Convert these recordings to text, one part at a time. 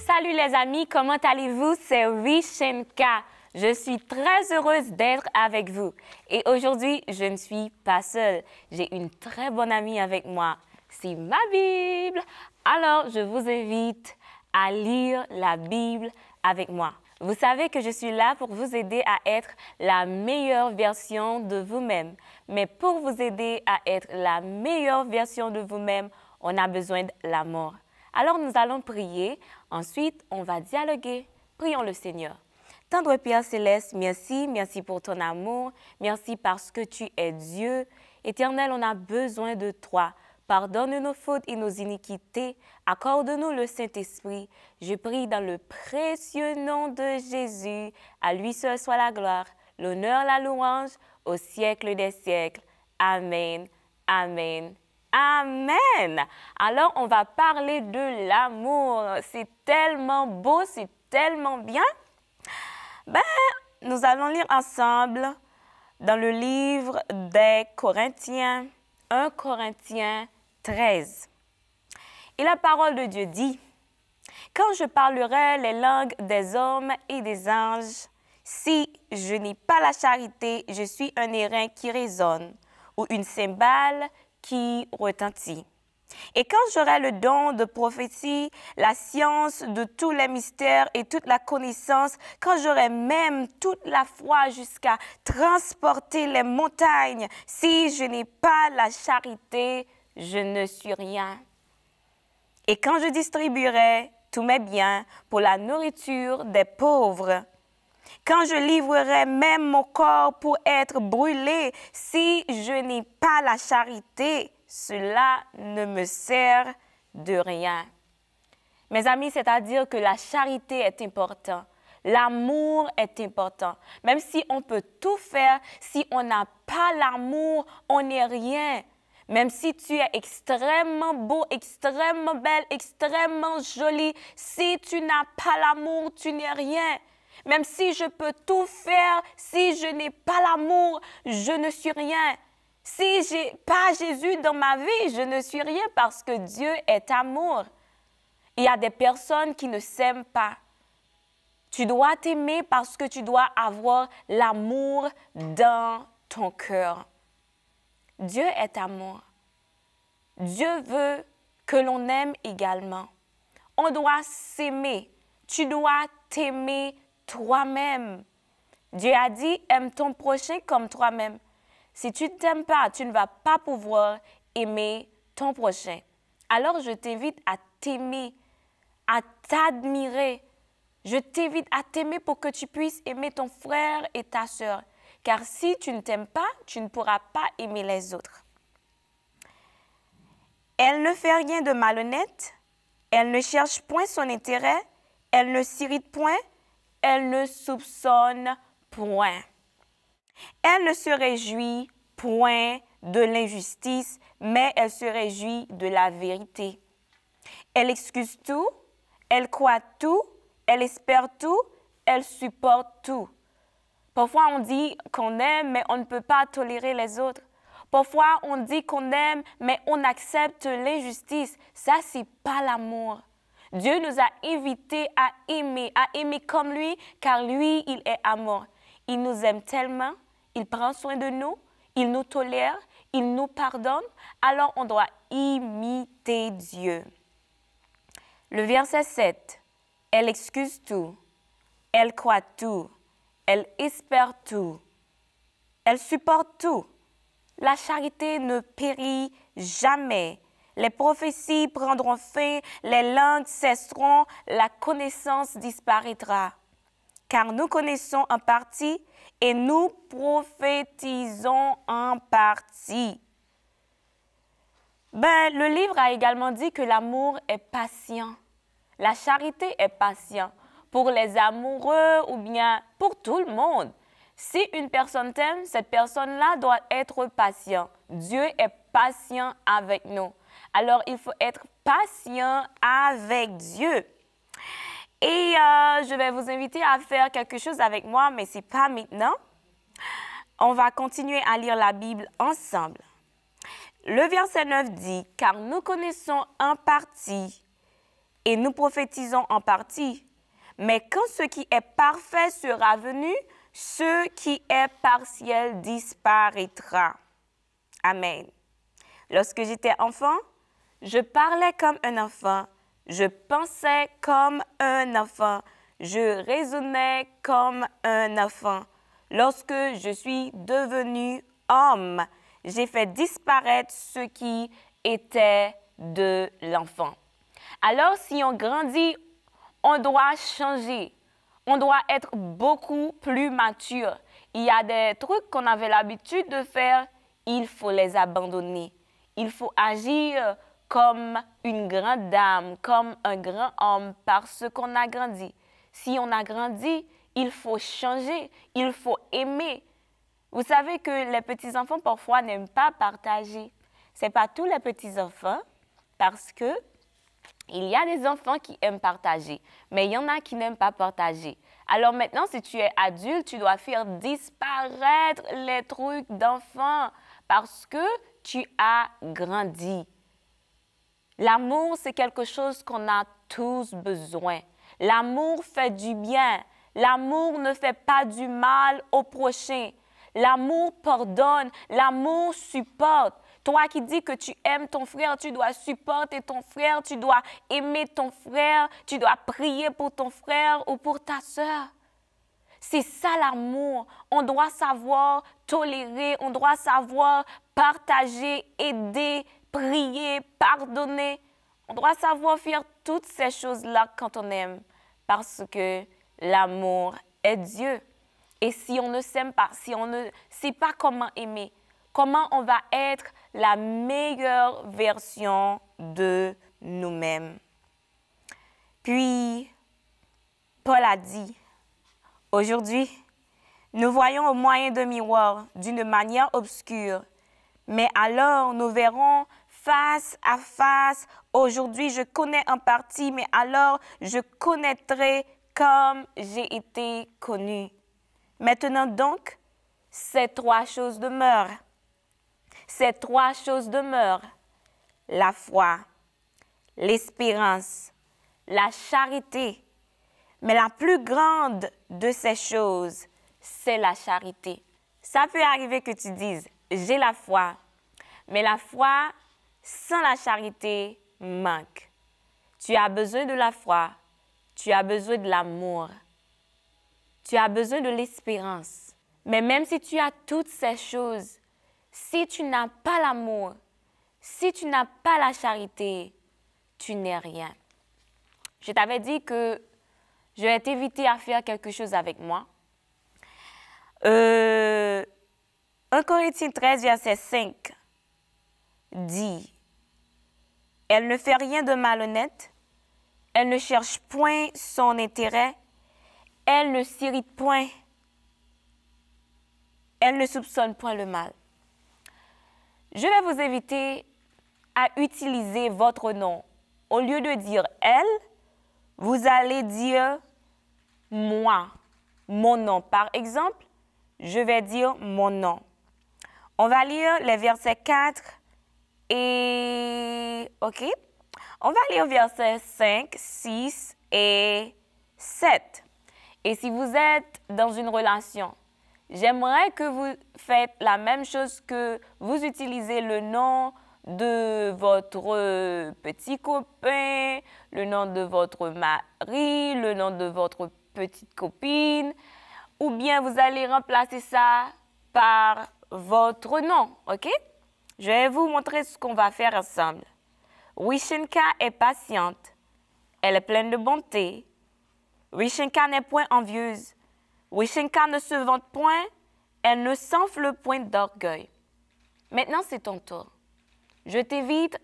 Salut les amis, comment allez-vous? C'est Rishenka. Je suis très heureuse d'être avec vous. Et aujourd'hui, je ne suis pas seule. J'ai une très bonne amie avec moi. C'est ma Bible. Alors, je vous invite à lire la Bible avec moi. Vous savez que je suis là pour vous aider à être la meilleure version de vous-même. Mais pour vous aider à être la meilleure version de vous-même, on a besoin de l'amour. Alors nous allons prier, ensuite on va dialoguer. Prions le Seigneur. Tendre Père Céleste, merci pour ton amour, merci parce que tu es Dieu. Éternel, on a besoin de toi. Pardonne nos fautes et nos iniquités, accorde-nous le Saint-Esprit. Je prie dans le précieux nom de Jésus. À lui seul soit la gloire, l'honneur, la louange, au siècle des siècles. Amen, amen. Amen! Alors, on va parler de l'amour. C'est tellement beau, c'est tellement bien. Nous allons lire ensemble dans le livre des Corinthiens, 1 Corinthiens 13. Et la parole de Dieu dit, « Quand je parlerai les langues des hommes et des anges, si je n'ai pas la charité, je suis un airain qui résonne ou une cymbale qui retentit. Et quand j'aurai le don de prophétie, la science de tous les mystères et toute la connaissance, quand j'aurai même toute la foi jusqu'à transporter les montagnes, si je n'ai pas la charité, je ne suis rien. Et quand je distribuerai tous mes biens pour la nourriture des pauvres, quand je livrerai même mon corps pour être brûlé, si je n'ai pas la charité, cela ne me sert de rien. » Mes amis, c'est-à-dire que la charité est importante. L'amour est important. Même si on peut tout faire, si on n'a pas l'amour, on n'est rien. Même si tu es extrêmement beau, extrêmement belle, extrêmement jolie, si tu n'as pas l'amour, tu n'es rien. Même si je peux tout faire, si je n'ai pas l'amour, je ne suis rien. Si je n'ai pas Jésus dans ma vie, je ne suis rien parce que Dieu est amour. Il y a des personnes qui ne s'aiment pas. Tu dois t'aimer parce que tu dois avoir l'amour dans ton cœur. Dieu est amour. Dieu veut que l'on aime également. On doit s'aimer. Tu dois t'aimer toi-même. Dieu a dit, aime ton prochain comme toi-même. Si tu ne t'aimes pas, tu ne vas pas pouvoir aimer ton prochain. Alors, je t'invite à t'aimer, à t'admirer. Je t'invite à t'aimer pour que tu puisses aimer ton frère et ta sœur. Car si tu ne t'aimes pas, tu ne pourras pas aimer les autres. Elle ne fait rien de malhonnête. Elle ne cherche point son intérêt. Elle ne s'irrite point. Elle ne soupçonne point. Elle ne se réjouit point de l'injustice, mais elle se réjouit de la vérité. Elle excuse tout, elle croit tout, elle espère tout, elle supporte tout. Parfois, on dit qu'on aime, mais on ne peut pas tolérer les autres. Parfois, on dit qu'on aime, mais on accepte l'injustice. Ça, c'est pas l'amour. Dieu nous a invités à aimer comme lui, car lui, il est amour. Il nous aime tellement, il prend soin de nous, il nous tolère, il nous pardonne. Alors, on doit imiter Dieu. Le verset 7, elle excuse tout, elle croit tout, elle espère tout, elle supporte tout. La charité ne périt jamais. Les prophéties prendront fin, les langues cesseront, la connaissance disparaîtra. Car nous connaissons en partie et nous prophétisons en partie. Ben, le livre a également dit que l'amour est patient. La charité est patient pour les amoureux ou bien pour tout le monde. Si une personne t'aime, cette personne-là doit être patient. Dieu est patient avec nous. Alors, il faut être patient avec Dieu. Et je vais vous inviter à faire quelque chose avec moi, mais ce n'est pas maintenant. On va continuer à lire la Bible ensemble. Le verset 9 dit, « Car nous connaissons en partie et nous prophétisons en partie. Mais quand ce qui est parfait sera venu, ce qui est partiel disparaîtra. » Amen. Lorsque j'étais enfant, je parlais comme un enfant, je pensais comme un enfant, je raisonnais comme un enfant. Lorsque je suis devenu homme, j'ai fait disparaître ce qui était de l'enfant. Alors, si on grandit, on doit changer. On doit être beaucoup plus mature. Il y a des trucs qu'on avait l'habitude de faire, il faut les abandonner. Il faut agir comme une grande dame, comme un grand homme, parce qu'on a grandi. Si on a grandi, il faut changer, il faut aimer. Vous savez que les petits-enfants, parfois, n'aiment pas partager. Ce n'est pas tous les petits-enfants, parce que il y a des enfants qui aiment partager, mais il y en a qui n'aiment pas partager. Alors maintenant, si tu es adulte, tu dois faire disparaître les trucs d'enfants parce que tu as grandi. L'amour, c'est quelque chose qu'on a tous besoin. L'amour fait du bien. L'amour ne fait pas du mal au prochain. L'amour pardonne. L'amour supporte. Toi qui dis que tu aimes ton frère, tu dois supporter ton frère, tu dois aimer ton frère, tu dois prier pour ton frère ou pour ta sœur. C'est ça l'amour. On doit savoir tolérer, on doit savoir partager, aider, prier, pardonner. On doit savoir faire toutes ces choses-là quand on aime parce que l'amour est Dieu. Et si on ne s'aime pas, si on ne sait pas comment aimer, comment on va être la meilleure version de nous-mêmes. Puis, Paul a dit, « Aujourd'hui, nous voyons au moyen d'un miroir d'une manière obscure, mais alors nous verrons face à face. Aujourd'hui, je connais en partie, mais alors je connaîtrai comme j'ai été connu. Maintenant donc, ces trois choses demeurent. Ces trois choses demeurent. La foi, l'espérance, la charité. Mais la plus grande de ces choses, c'est la charité. Ça peut arriver que tu dises, j'ai la foi. Mais la foi sans la charité manque. Tu as besoin de la foi. Tu as besoin de l'amour. Tu as besoin de l'espérance. Mais même si tu as toutes ces choses, si tu n'as pas l'amour, si tu n'as pas la charité, tu n'es rien. Je t'avais dit que je vais t'inviter à faire quelque chose avec moi. 1 Corinthiens 13, verset 5 dit, « Elle ne fait rien de malhonnête, elle ne cherche point son intérêt, elle ne s'irrite point, elle ne soupçonne point le mal. » Je vais vous inviter à utiliser votre nom. Au lieu de dire « elle », vous allez dire « moi », mon nom. Par exemple, je vais dire mon nom. On va lire les versets 4 et... OK? On va lire versets 5, 6 et 7. Et si vous êtes dans une relation, j'aimerais que vous faites la même chose, que vous utilisez le nom de votre petit copain, le nom de votre mari, le nom de votre petite copine, ou bien vous allez remplacer ça par votre nom, OK? Je vais vous montrer ce qu'on va faire ensemble. Wishenka est patiente. Elle est pleine de bonté. Wishenka n'est point envieuse. Wishenka ne se vante point. Elle ne s'enfle point d'orgueil. Maintenant, c'est ton tour. Je t'invite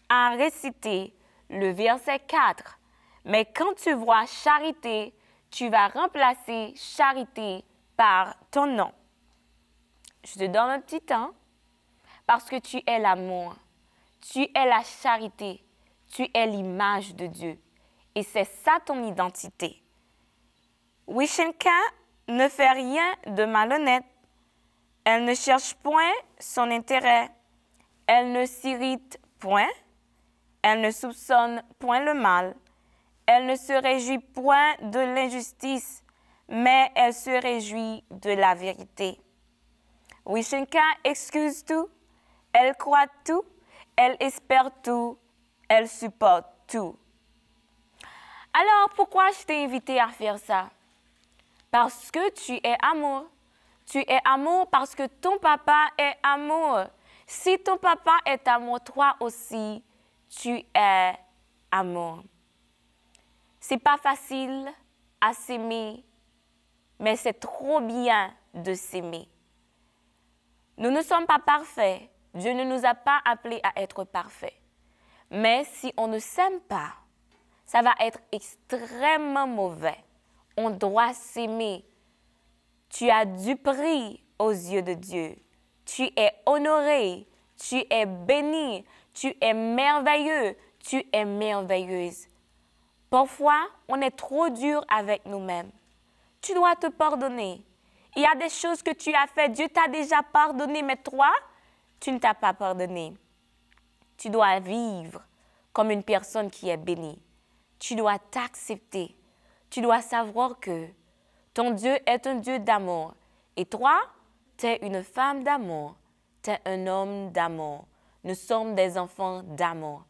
à réciter le verset 4. Mais quand tu vois charité, tu vas remplacer charité par ton nom. Je te donne un petit temps parce que tu es l'amour, tu es la charité, tu es l'image de Dieu. Et c'est ça ton identité. Wishenka ne fait rien de malhonnête. Elle ne cherche point son intérêt. Elle ne s'irrite point. Elle ne soupçonne point le mal. Elle ne se réjouit point de l'injustice, mais elle se réjouit de la vérité. Wishenka excuse tout. Elle croit tout. Elle espère tout. Elle supporte tout. Alors, pourquoi je t'ai invité à faire ça? Parce que tu es amour. Tu es amour parce que ton papa est amour. Si ton papa est amour, toi aussi, tu es amour. C'est pas facile à s'aimer, mais c'est trop bien de s'aimer. Nous ne sommes pas parfaits. Dieu ne nous a pas appelés à être parfaits. Mais si on ne s'aime pas, ça va être extrêmement mauvais. On doit s'aimer. Tu as du prix aux yeux de Dieu. Tu es honoré. Tu es béni. Tu es merveilleux. Tu es merveilleuse. Parfois, on est trop dur avec nous-mêmes. Tu dois te pardonner. Il y a des choses que tu as faites. Dieu t'a déjà pardonné, mais toi, tu ne t'as pas pardonné. Tu dois vivre comme une personne qui est bénie. Tu dois t'accepter. Tu dois savoir que ton Dieu est un Dieu d'amour. Et toi, tu es une femme d'amour. Tu es un homme d'amour. Nous sommes des enfants d'amour.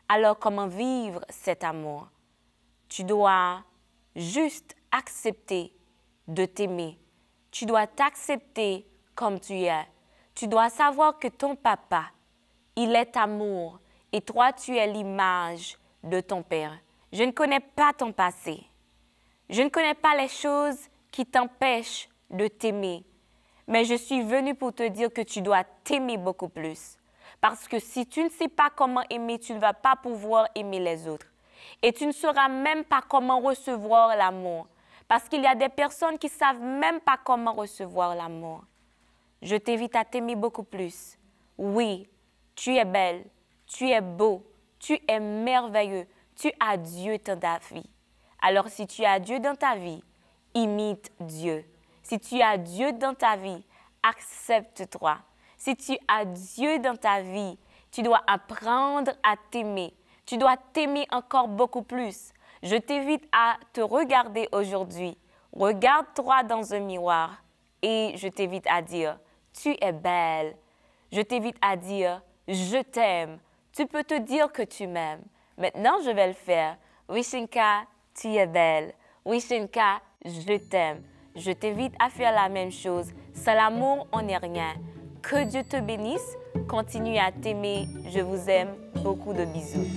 Alors, comment vivre cet amour? Tu dois juste accepter de t'aimer. Tu dois t'accepter comme tu es. Tu dois savoir que ton papa, il est amour. Et toi, tu es l'image de ton Père. Je ne connais pas ton passé. Je ne connais pas les choses qui t'empêchent de t'aimer. Mais je suis venue pour te dire que tu dois t'aimer beaucoup plus. Parce que si tu ne sais pas comment aimer, tu ne vas pas pouvoir aimer les autres. Et tu ne sauras même pas comment recevoir l'amour. Parce qu'il y a des personnes qui ne savent même pas comment recevoir l'amour. Je t'invite à t'aimer beaucoup plus. Oui, tu es belle, tu es beau, tu es merveilleux, tu as Dieu dans ta vie. Alors si tu as Dieu dans ta vie, imite Dieu. Si tu as Dieu dans ta vie, accepte-toi. Si tu as Dieu dans ta vie, tu dois apprendre à t'aimer. Tu dois t'aimer encore beaucoup plus. Je t'invite à te regarder aujourd'hui. Regarde-toi dans un miroir et je t'invite à dire, tu es belle. Je t'invite à dire, je t'aime. Tu peux te dire que tu m'aimes. Maintenant, je vais le faire. Wishenka, tu es belle. Wishenka, je t'aime. Je t'invite à faire la même chose. Sans l'amour, on n'est rien. Que Dieu te bénisse. Continue à t'aimer. Je vous aime. Beaucoup de bisous.